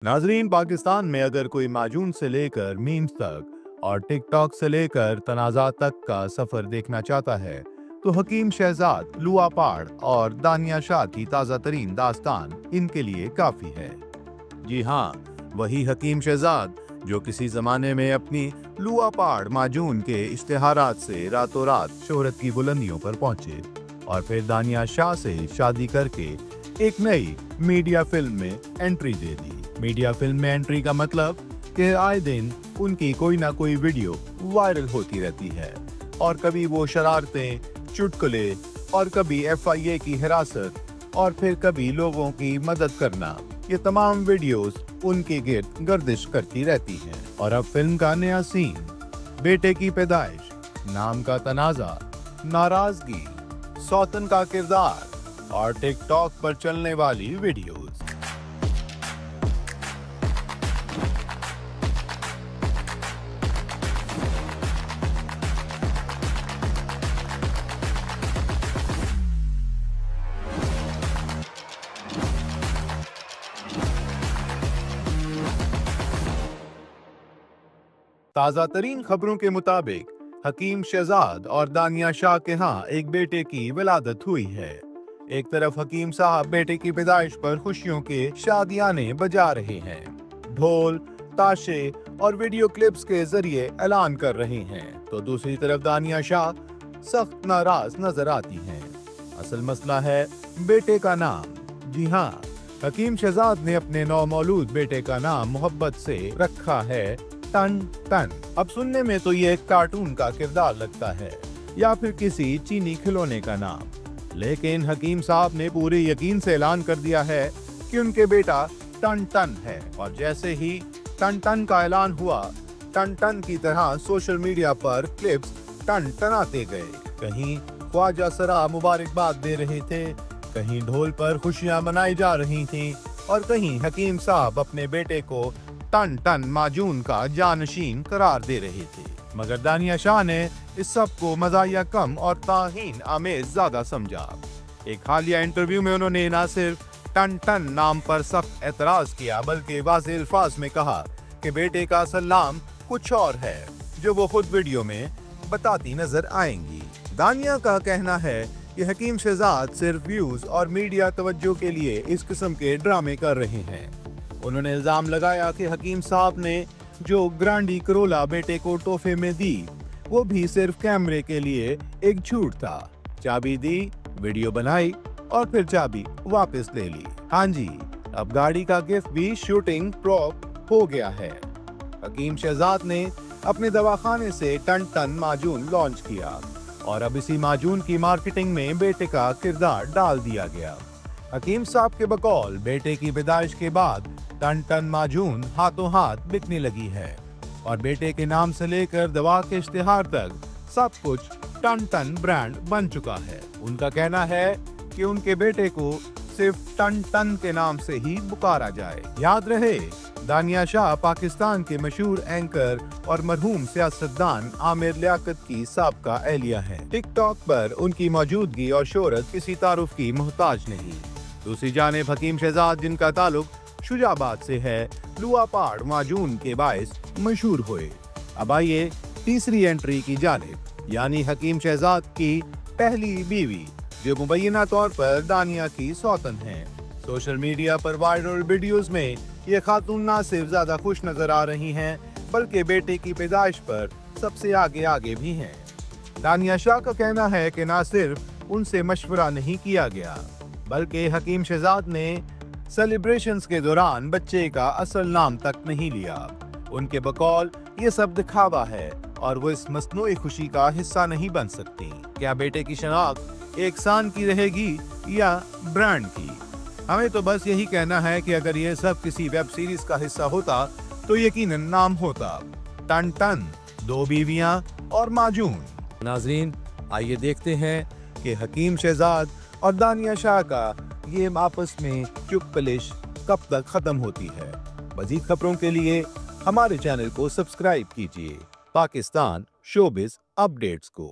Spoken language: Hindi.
नाजरीन, पाकिस्तान में अगर कोई माजून से लेकर मीम्स तक और टिकटॉक से लेकर तनाज़ा तक का सफर देखना चाहता है तो हकीम शहजाद, लुआ पाड़ और दानिया शाह की ताज़ा तरीन दास्तान इनके लिए काफ़ी है। जी हाँ, वही हकीम शहजाद जो किसी ज़माने में अपनी लुआ पाड़ माजून के इश्तिहारात से रातों रात शोहरत की बुलंदियों पर पहुंचे और फिर दानिया शाह से शादी करके एक नई मीडिया फिल्म में एंट्री दे दी। मीडिया फिल्म में एंट्री का मतलब कि आए दिन उनकी कोई ना कोई वीडियो वायरल होती रहती है और कभी वो शरारतें, चुटकुले और कभी FIA की हिरासत और फिर कभी लोगों की मदद करना, ये तमाम वीडियोस उनके गिर्द गर्दिश करती रहती हैं। और अब फिल्म का नया सीन, बेटे की पैदाइश, नाम का तनाज़ा, नाराजगी, सौतन का किरदार और टिकटॉक पर चलने वाली वीडियोस। ताज़ा तरीन खबरों के मुताबिक हकीम शहजाद और दानिया शाह के यहाँ एक बेटे की विलादत हुई है। एक तरफ हकीम साहब बेटे की पैदाइश पर खुशियों के शादियाने बजा रहे हैं, ढोल, ताशे और वीडियो क्लिप्स के जरिए ऐलान कर रहे हैं, तो दूसरी तरफ दानिया शाह सख्त नाराज नजर आती हैं। असल मसला है बेटे का नाम। जी हाँ, हकीम शहजाद ने अपने नौमौलूद बेटे का नाम मोहब्बत से रखा है टन टन। अब सुनने में तो ये एक कार्टून का किरदार लगता है या फिर किसी चीनी खिलौने का नाम, लेकिन हकीम साहब ने पूरे यकीन से ऐलान कर दिया है कि उनके बेटा टन टन है। और जैसे ही टन टन का ऐलान हुआ, टन टन की तरह सोशल मीडिया पर क्लिप्स टन टनाते गए। कहीं ख्वाजा सरा मुबारकबाद दे रहे थे, कहीं ढोल पर खुशियां मनाई जा रही थी और कहीं हकीम साहब अपने बेटे को टन टन माजून का जानशीन करार दे रहे थे। मगर दानिया शाह ने इस सब को मज़ाहिया कम और ताहीन आमेज ज्यादा समझा। एक हालिया इंटरव्यू में उन्होंने न सिर्फ टन टन नाम पर सख्त एतराज किया, बल्कि वाज़ेह अल्फाज में कहा कि बेटे का असल नाम कुछ और है, जो वो खुद वीडियो में बताती नजर आएंगी। दानिया का कहना है कि हकीम शहजाद सिर्फ व्यूज और मीडिया तवज्जो के लिए इस किस्म के ड्रामे कर रहे हैं। उन्होंने इल्जाम लगाया कि हकीम साहब ने जो ग्रांडी करोला बेटे को तोहफे में दी, वो भी सिर्फ कैमरे के लिए एक झूठ था। चाबी दी, वीडियो बनाई और फिर चाबी वापस ले ली। हाँ जी, अब गाड़ी का गिफ्ट भी शूटिंग प्रॉप हो गया है। हकीम शहजाद ने अपने दवाखाने से टन टन माजून लॉन्च किया और अब इसी माजून की मार्केटिंग में बेटे का किरदार डाल दिया गया। हकीम साहब के बकौल बेटे की पैदाइश के बाद टन टन माजून हाथों हाथ बिकने लगी है और बेटे के नाम से लेकर दवा के इश्तिहार तक सब कुछ टन टन ब्रांड बन चुका है। उनका कहना है कि उनके बेटे को सिर्फ टन टन के नाम से ही पुकारा जाए। याद रहे, दानिया शाह पाकिस्तान के मशहूर एंकर और मरहूम सियासतदान आमिर लियाकत की साबका एहलिया है। टिकटॉक पर उनकी मौजूदगी और शोहरत किसी तारुफ की मोहताज नहीं। दूसरी जानिब हकीम शहजाद, जिनका ताल्लुक शुजाबाद से है, लुआ पाड़ माजून के बायस मशहूर हुए। अब आइए तीसरी एंट्री की जानिब, यानी हकीम शहजाद की पहली बीवी, जो मुबैना तौर पर दानिया की सौतन है। सोशल मीडिया पर वायरल वीडियोस में ये खातून ना सिर्फ ज्यादा खुश नजर आ रही हैं, बल्कि बेटे की पैदाइश पर सबसे आगे भी हैं। दानिया शाह का कहना है कि ना सिर्फ उनसे मशवरा नहीं किया गया, बल्कि हकीम शहजाद ने सेलिब्रेशंस के दौरान बच्चे का असल नाम तक नहीं लिया। उनके बकौल ये सब दिखावा है और वो इस मसनूई खुशी का हिस्सा नहीं बन सकती। क्या बेटे की शनाख्त एक सान की रहेगी या ब्रांड की? हमें तो बस यही कहना है कि अगर ये सब किसी वेब सीरीज का हिस्सा होता तो यकीनन नाम होता टन टन, दो बीवियां और माजून। नाजरीन, आइए देखते हैं कि हकीम शहजाद और दानिया शाह का ये आपस में चुपकलिश कब तक खत्म होती है। मजीद खबरों के लिए हमारे चैनल को सब्सक्राइब कीजिए, पाकिस्तान शोबिज अपडेट्स को।